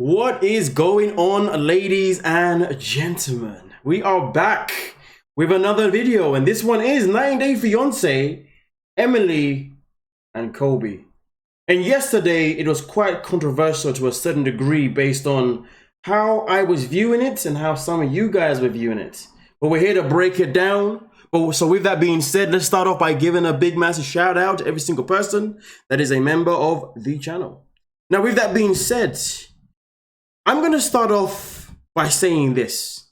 What is going on, ladies and gentlemen? We are back with another video, and this one is 9-Day Fiance, Emily and Kobe. And yesterday it was quite controversial to a certain degree based on how I was viewing it and how some of you guys were viewing it. But we're here to break it down. So with that being said, let's start off by giving a big massive shout out to every single person that is a member of the channel. Now with that being said, I'm going to start off by saying this.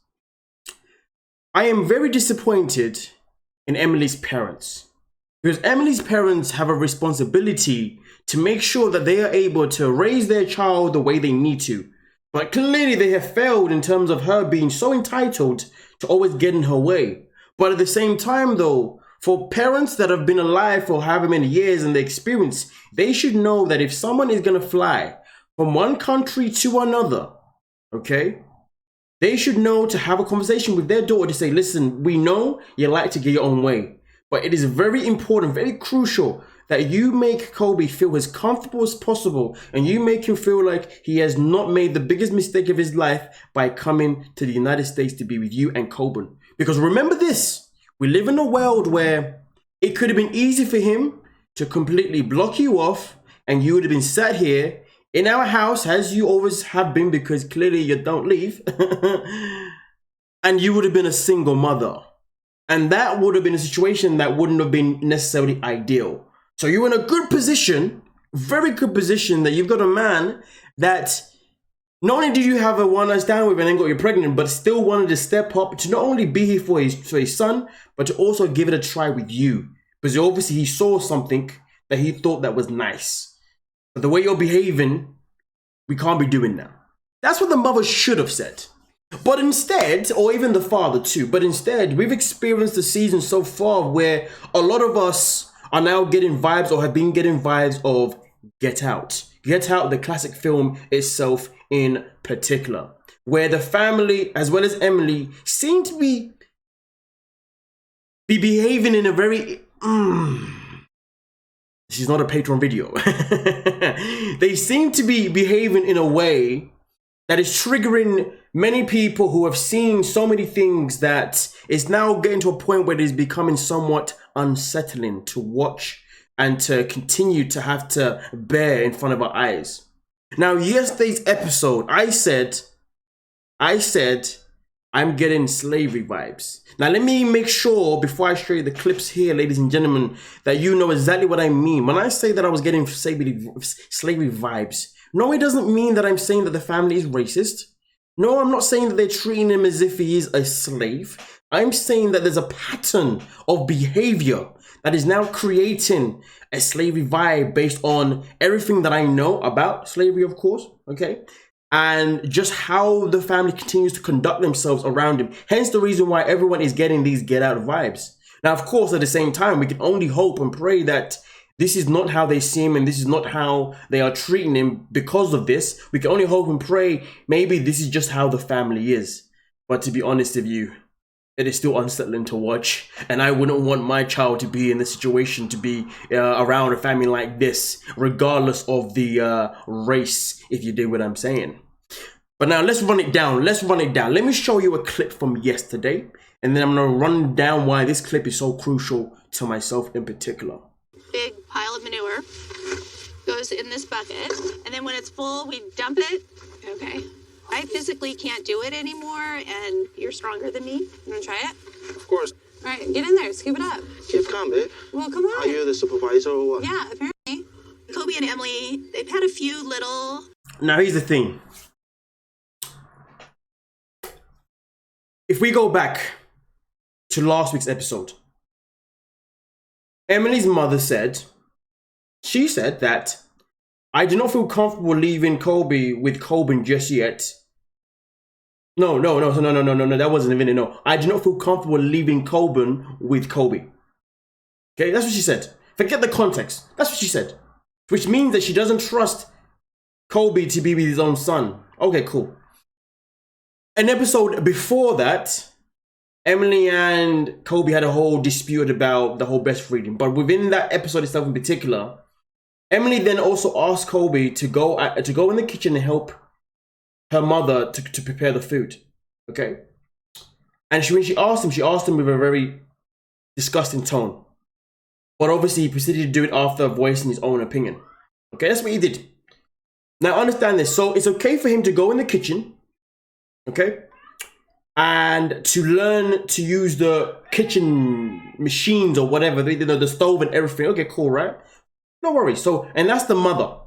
I am very disappointed in Emily's parents, because Emily's parents have a responsibility to make sure that they are able to raise their child the way they need to. But clearly they have failed in terms of her being so entitled to always get in her way. But at the same time though, for parents that have been alive for however many years and the experience, they should know that if someone is going to fly from one country to another, okay, they should know to have a conversation with their daughter to say, listen, we know you like to get your own way, but it is very important, very crucial that you make Kobe feel as comfortable as possible and you make him feel like he has not made the biggest mistake of his life by coming to the United States to be with you and Kobe. Because remember this, we live in a world where it could have been easy for him to completely block you off and you would have been sat here in our house, as you always have been, because clearly you don't leave, and you would have been a single mother. And that would have been a situation that wouldn't have been necessarily ideal. So you're in a good position, very good position, that you've got a man that not only did you have a one-night stand with and then got you pregnant, but still wanted to step up to not only be here for his son, but to also give it a try with you. Because obviously he saw something that he thought that was nice. But the way you're behaving, we can't be doing that. That's what the mother should have said. But instead, or even the father too, but instead, we've experienced the season so far where a lot of us are now getting vibes or have been getting vibes of Get Out. Get Out, the classic film itself in particular, where the family, as well as Emily, seem to be behaving in a very... This is not a Patreon video. They seem to be behaving in a way that is triggering many people who have seen so many things that is now getting to a point where it is becoming somewhat unsettling to watch and to continue to have to bear in front of our eyes. Now, yesterday's episode, I said, I'm getting slavery vibes. Now, let me make sure before I show you the clips here, ladies and gentlemen, that you know exactly what I mean. When I say that I was getting slavery vibes, no, it doesn't mean that I'm saying that the family is racist. No, I'm not saying that they're treating him as if he is a slave. I'm saying that there's a pattern of behavior that is now creating a slavery vibe based on everything that I know about slavery, of course, okay? And just how the family continues to conduct themselves around him. Hence the reason why everyone is getting these Get Out vibes. Now, of course, at the same time, we can only hope and pray that this is not how they see him and this is not how they are treating him because of this. We can only hope and pray maybe this is just how the family is. But to be honest with you, it is still unsettling to watch, and I wouldn't want my child to be in this situation, to be around a family like this, regardless of the race, if you dig what I'm saying. But now let's run it down. Let me show you a clip from yesterday, and then I'm going to run down why this clip is so crucial to myself in particular. Big pile of manure goes in this bucket, and then when it's full, we dump it. Okay. I physically can't do it anymore, and you're stronger than me. You want to try it? Of course. All right, get in there. Scoop it up. Keep calm, babe. Well, come on. Are you the supervisor or what? Yeah, apparently. Kobe and Emily, they've had a few little... Now, here's the thing. If we go back to last week's episode, Emily's mother said, she said that, I do not feel comfortable leaving Kobe with Kobe just yet. No, that wasn't even it, no. I do not feel comfortable leaving Kobe with Kobe. Okay, that's what she said. Forget the context. That's what she said. Which means that she doesn't trust Kobe to be with his own son. Okay, cool. An episode before that, Emily and Kobe had a whole dispute about the whole breastfeeding. But within that episode itself in particular, Emily then also asked Kobe to go in the kitchen and help her mother to prepare the food. Okay. And when she asked him with a very disgusting tone. But obviously he proceeded to do it after voicing his own opinion. Okay, that's what he did. Now understand this. So it's okay for him to go in the kitchen, okay, and to learn to use the kitchen machines or whatever, the stove and everything. Okay, cool, right? No worries. So, and that's the mother.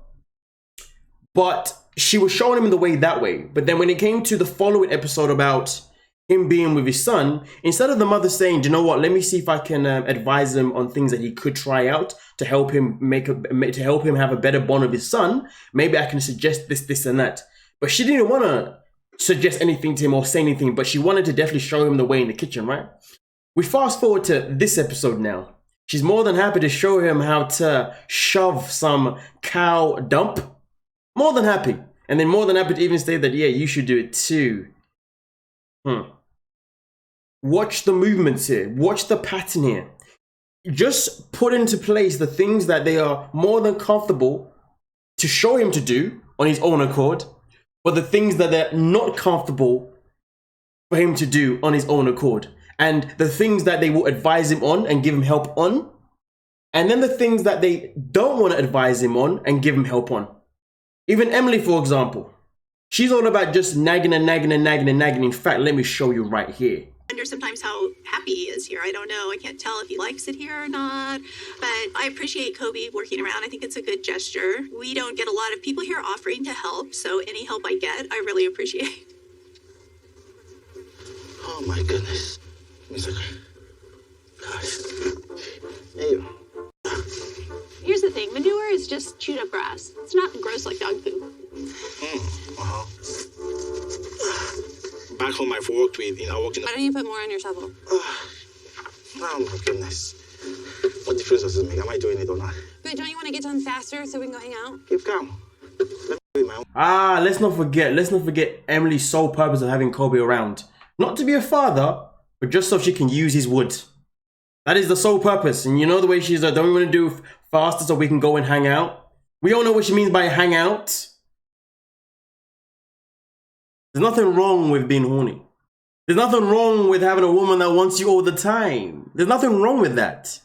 But she was showing him the way that way. But then when it came to the following episode about him being with his son, instead of the mother saying, do you know what, let me see if I can advise him on things that he could try out to help him have a better bond with his son, maybe I can suggest this and that. But she didn't want to suggest anything to him or say anything, but she wanted to definitely show him the way in the kitchen, right? We fast forward to this episode now. She's more than happy to show him how to shove some cow dump. More than happy. And then more than happy to even say that, yeah, you should do it too. Watch the movements here. Watch the pattern here. Just put into place the things that they are more than comfortable to show him to do on his own accord, but the things that they're not comfortable for him to do on his own accord. And the things that they will advise him on and give him help on. And then the things that they don't want to advise him on and give him help on. Even Emily, for example. She's all about just nagging and nagging and nagging and nagging. In fact, let me show you right here. I wonder sometimes how happy he is here. I don't know. I can't tell if he likes it here or not. But I appreciate Kobe working around. I think it's a good gesture. We don't get a lot of people here offering to help, so any help I get, I really appreciate. Oh my goodness. It's like, gosh. Hey. Here's the thing. Manure is just chewed up grass. It's not gross like dog poop. Back home I've worked with, I worked in... Why don't you put more on your shovel? Oh my goodness. What difference does it make? Am I doing it or not? But don't you want to get done faster so we can go hang out? Keep calm. Let me do my own. Let's not forget Emily's sole purpose of having Kobe around. Not to be a father, but just so she can use his wood. That is the sole purpose. And you know the way she's like, don't we want to do faster so we can go and hang out? We all know what she means by hang out. There's nothing wrong with being horny. There's nothing wrong with having a woman that wants you all the time. There's nothing wrong with that.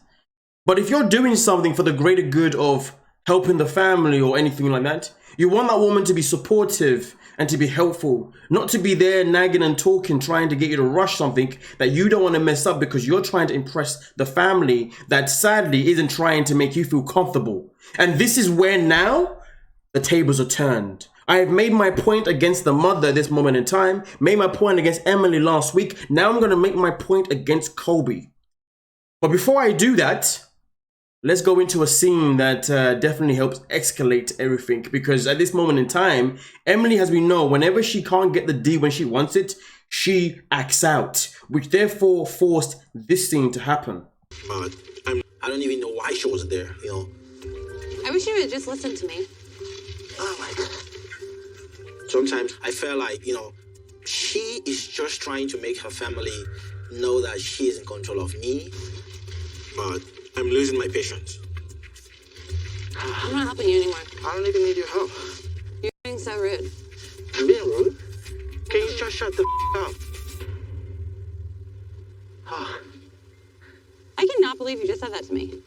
But if you're doing something for the greater good of helping the family or anything like that, you want that woman to be supportive and to be helpful, not to be there nagging and talking, trying to get you to rush something that you don't want to mess up because you're trying to impress the family that sadly isn't trying to make you feel comfortable. And this is where now the tables are turned. I have made my point against the mother at this moment in time, made my point against Emily last week. Now I'm going to make my point against Kobe. But before I do that, let's go into a scene that definitely helps escalate everything. Because at this moment in time, Emily, as we know, whenever she can't get the D when she wants it, she acts out, which therefore forced this scene to happen. But I don't even know why she was there, I wish you would just listen to me. Oh my God. Sometimes I feel like, she is just trying to make her family know that she is in control of me. But I'm losing my patience. I'm not helping you anymore. I don't even need your help. You're being so rude. I'm being rude? Can you just shut the up? I cannot believe you just said that to me.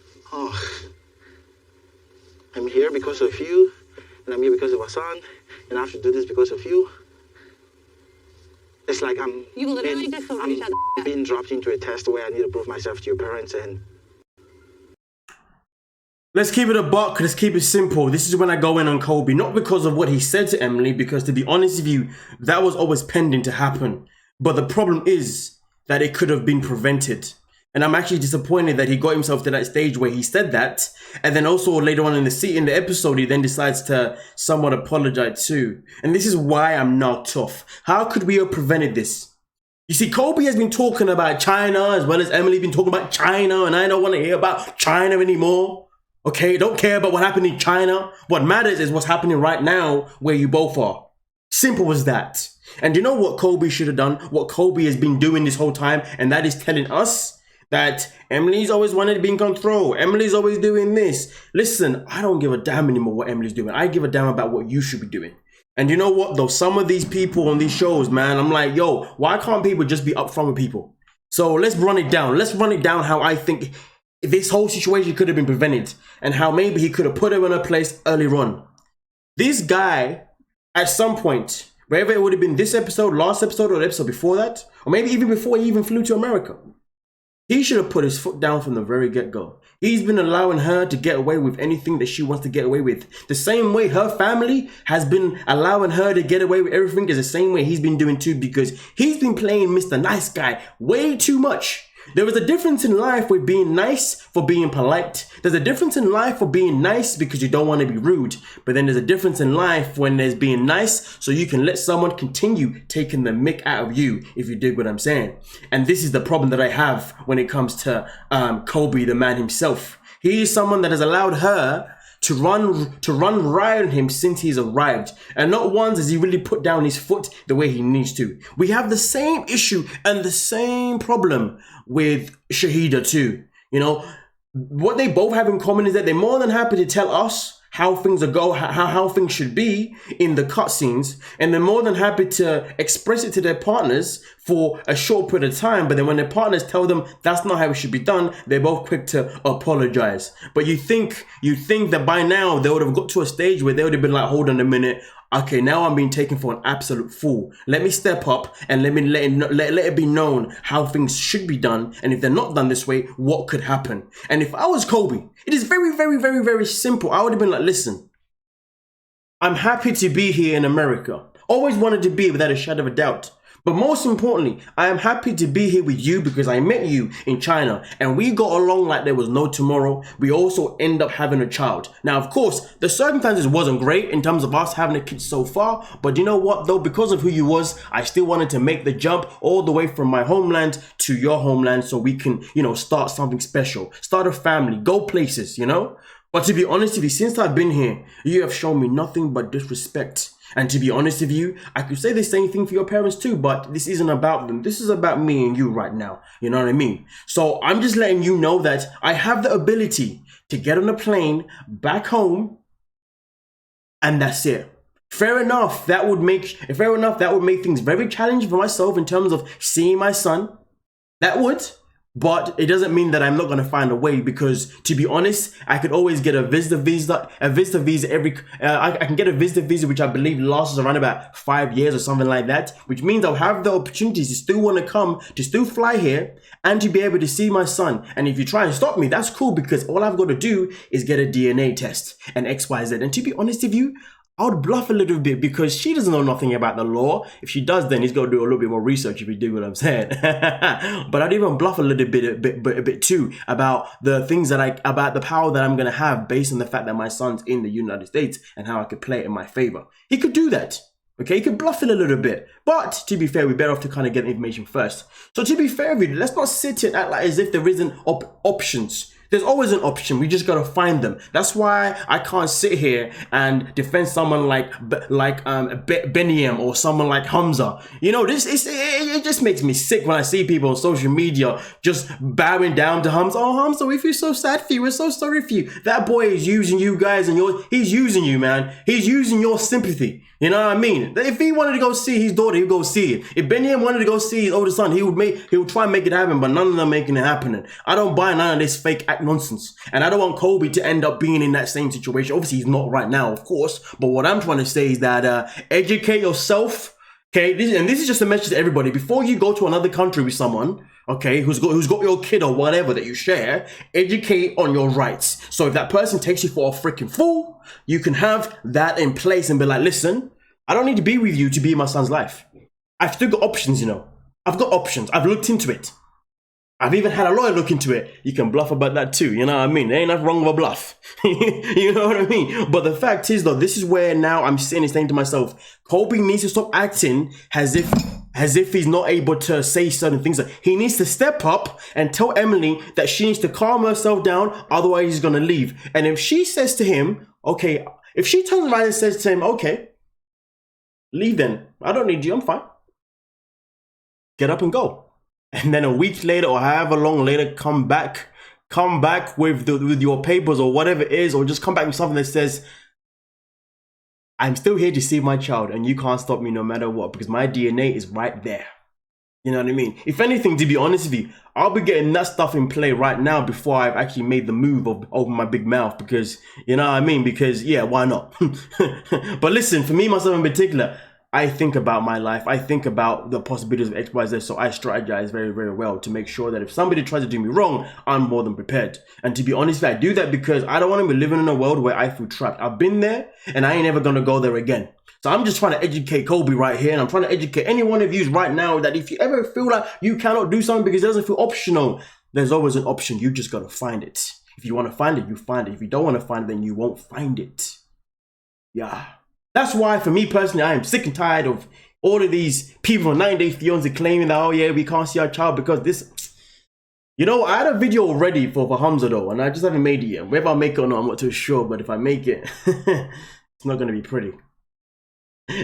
I'm here because of you, and I'm here because of our son, and I have to do this because of you. It's like You literally just told me to shut the up. being dropped into a test where I need to prove myself to your parents, and... Let's keep it a buck. Let's keep it simple. This is when I go in on Kobe, not because of what he said to Emily, because to be honest with you, that was always pending to happen. But the problem is that it could have been prevented. And I'm actually disappointed that he got himself to that stage where he said that. And then also later on in the episode, he then decides to somewhat apologize too. And this is why I'm knocked off. How could we have prevented this? You see, Kobe has been talking about China as well as Emily been talking about China. And I don't want to hear about China anymore. Okay, don't care about what happened in China. What matters is what's happening right now where you both are. Simple as that. And you know what Kobe should have done? What Kobe has been doing this whole time? And that is telling us that Emily's always wanted to be in control. Emily's always doing this. Listen, I don't give a damn anymore what Emily's doing. I give a damn about what you should be doing. And you know what though? Some of these people on these shows, man, I'm like, yo, why can't people just be upfront with people? So let's run it down. Let's run it down how I think this whole situation could have been prevented and how maybe he could have put her in her place earlier on. This guy, at some point, whether it would have been this episode, last episode, or the episode before that, or maybe even before he even flew to America, he should have put his foot down from the very get-go. He's been allowing her to get away with anything that she wants to get away with. The same way her family has been allowing her to get away with everything is the same way he's been doing too, because he's been playing Mr. Nice Guy way too much. There is a difference in life with being nice for being polite. There's a difference in life for being nice because you don't want to be rude. But then there's a difference in life when there's being nice so you can let someone continue taking the mick out of you, if you dig what I'm saying. And this is the problem that I have when it comes to Kobe, the man himself. He is someone that has allowed her to run riot on him since he's arrived. And not once has he really put down his foot the way he needs to. We have the same issue and the same problem with Shahida too. You know, what they both have in common is that they're more than happy to tell us how things go, how things should be in the cutscenes, and they're more than happy to express it to their partners for a short period of time. But then when their partners tell them that's not how it should be done, they're both quick to apologize. But you think that by now they would have got to a stage where they would have been like, hold on a minute, okay, now I'm being taken for an absolute fool. Let me step up and let it be known how things should be done. And if they're not done this way, what could happen? And if I was Kobe, it is very, very, very, very simple. I would have been like, listen, I'm happy to be here in America. Always wanted to be without a shadow of a doubt. But most importantly, I am happy to be here with you because I met you in China and we got along like there was no tomorrow. We also end up having a child. Now, of course, the circumstances wasn't great in terms of us having a kid so far. But you know what, though? Because of who you was, I still wanted to make the jump all the way from my homeland to your homeland so we can, you know, start something special, start a family, go places, you know? But to be honest with you, since I've been here, you have shown me nothing but disrespect. And to be honest with you, I could say the same thing for your parents too, but this isn't about them. This is about me and you right now. You know what I mean? So I'm just letting you know that I have the ability to get on a plane back home, and that's it. Fair enough, that would make things very challenging for myself in terms of seeing my son. That would. But it doesn't mean that I'm not going to find a way, because to be honest, I could always get a visitor visa I can get a visitor visa, which I believe lasts around about 5 years or something like that, which means I'll have the opportunities to still want to come, to still fly here and to be able to see my son. And if you try and stop me, that's cool, because all I've got to do is get a DNA test and XYZ. And to be honest with you, I would bluff a little bit because she doesn't know nothing about the law. If she does, then he's got to do a little bit more research, if you do what I'm saying. But I'd even bluff a little bit, a bit too about the things about the power that I'm going to have based on the fact that my son's in the United States and how I could play it in my favor. He could do that. Okay, he could bluff it a little bit. But to be fair, we're better off to kind of get the information first. So to be fair with you, let's not sit here and act like as if there isn't options. There's always an option. We just gotta find them. That's why I can't sit here and defend someone like Beniem or someone like Hamza. You know, it just makes me sick when I see people on social media just bowing down to Hamza. Oh, Hamza, we feel so sad for you. We're so sorry for you. That boy is using you guys, and he's using you, man. He's using your sympathy. You know what I mean? If he wanted to go see his daughter, he'd go see it. If Beniem wanted to go see his older son, he would try and make it happen, but none of them making it happen. I don't buy none of this fake act nonsense. And I don't want Kobe to end up being in that same situation. Obviously, he's not right now, of course. But what I'm trying to say is that educate yourself. Okay, this is just a message to everybody. Before you go to another country with someone, okay, who's got your kid or whatever that you share, educate on your rights. So if that person takes you for a freaking fool, you can have that in place and be like, listen, I don't need to be with you to be in my son's life. I've still got options, you know. I've got options. I've looked into it. I've even had a lawyer look into it. You can bluff about that too, you know what I mean? There ain't nothing wrong with a bluff. You know what I mean? But the fact is though, this is where now I'm sitting and saying to myself, Kobe needs to stop acting as if he's not able to say certain things. He needs to step up and tell Emily that she needs to calm herself down, otherwise he's gonna leave. And if she says to him, okay, if she turns around and says to him, okay, leave then, I don't need you, I'm fine. Get up and go. And then a week later or however long later, come back with your papers or whatever it is, or just come back with something that says, I'm still here to save my child, and you can't stop me no matter what, because my DNA is right there. You know what I mean? If anything, to be honest with you, I'll be getting that stuff in play right now before I've actually made the move of open my big mouth, because, you know what I mean? Because, yeah, why not? But listen, for me, myself in particular, I think about my life. I think about the possibilities of X, Y, Z, so I strategize very, very well to make sure that if somebody tries to do me wrong, I'm more than prepared. And to be honest, I do that because I don't want to be living in a world where I feel trapped. I've been there, and I ain't ever going to go there again. So I'm just trying to educate Kobe right here, and I'm trying to educate any one of you right now that if you ever feel like you cannot do something because it doesn't feel optional, there's always an option. You just got to find it. If you want to find it, you find it. If you don't want to find it, then you won't find it. Yeah. That's why, for me personally, I am sick and tired of all of these people on 90 Day Fiance claiming that, oh yeah, we can't see our child because this. You know, I had a video already for Hamza though, and I just haven't made it yet. Whether I make it or not, I'm not too sure, but if I make it, it's not going to be pretty.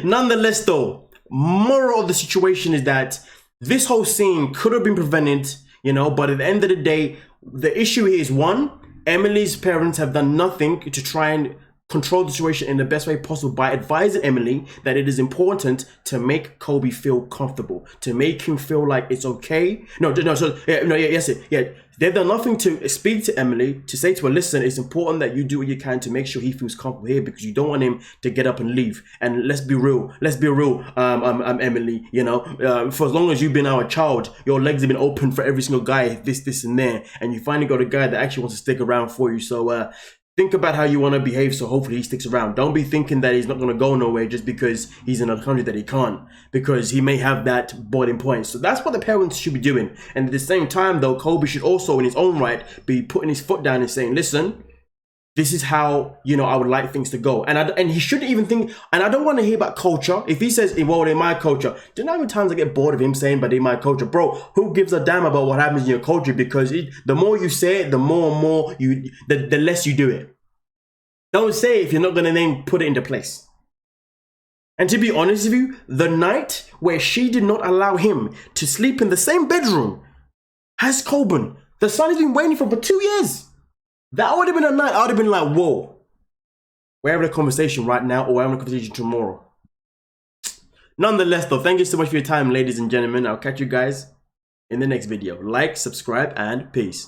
Nonetheless though, moral of the situation is that this whole scene could have been prevented, you know, but at the end of the day, the issue here is one, Emily's parents have done nothing to try and control the situation in the best way possible by advising Emily that it is important to make Kobe feel comfortable, to make him feel like it's okay. They've done nothing to speak to Emily, to say to her, listen, it's important that you do what you can to make sure he feels comfortable here, because you don't want him to get up and leave. And let's be real, Emily, you know, for as long as you've been our child, your legs have been open for every single guy, this and there, and you finally got a guy that actually wants to stick around for you. So think about how you want to behave, so hopefully he sticks around. Don't be thinking that he's not going to go nowhere just because he's in a country that he can't, because he may have that boarding point. So that's what the parents should be doing. And at the same time though, Kobe should also in his own right be putting his foot down and saying, listen, this is how, you know, I would like things to go. And he shouldn't even think, and I don't want to hear about culture. If he says, well, in my culture, do you know how many times I get bored of him saying, but in my culture? Bro, who gives a damn about what happens in your culture? Because the more you say it, the more and more the less you do it. Don't say it if you're not going to then put it into place. And to be honest with you, the night where she did not allow him to sleep in the same bedroom as Coben, the son has been waiting for 2 years. That would have been a night I would have been like, whoa, we're having a conversation right now, or we're having a conversation tomorrow. Nonetheless though, thank you so much for your time, ladies and gentlemen. I'll catch you guys in the next video. Like, subscribe, and peace.